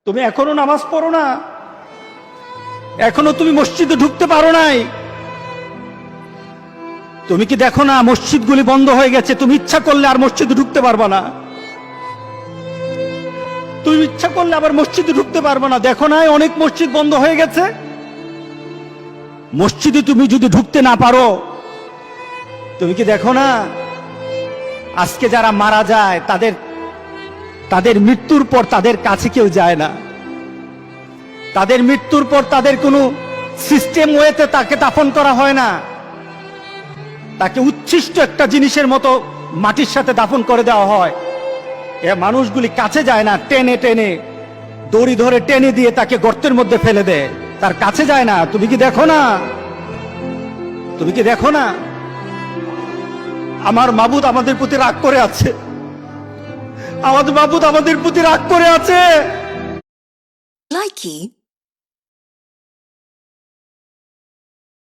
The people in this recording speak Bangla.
তুমি এখনো নামাজ পড়ো না, এখনো তুমি মসজিদে ঢুকতে পারো নাই। তুমি কি দেখো না মসজিদগুলি বন্ধ হয়ে গেছে? তুমি ইচ্ছা করলে আর মসজিদে ঢুকতে পারবা না, তুমি ইচ্ছা করলে আবার মসজিদে ঢুকতে পারবা না। দেখো না অনেক মসজিদ বন্ধ হয়ে গেছে। মসজিদে তুমি যদি ঢুকতে না পারো, তুমি কি দেখো না আজকে যারা মারা যায় তাদের মৃত্যুর পর তাদের কাছে কেউ যায় না। তাদের মৃত্যুর পর তাদের কোনো সিস্টেম ওয়েতে তাকে দাফন করা হয় না, তাকে উচ্ছিষ্ট একটা জিনিসের মতো মাটির সাথে দাফন করে দেওয়া হয়। এ মানুষগুলি কাছে যায় না, টেনে টেনে দড়ি ধরে টেনে দিয়ে তাকে গর্তের মধ্যে ফেলে দেয়, তার কাছে যায় না। তুমি কি দেখো না? তুমি কি দেখো না আমার মাবুদ আমাদের প্রতি রাগ করে আছে? আমাদের মাবুদ আমাদের প্রতি রাগ করে আছে। Likey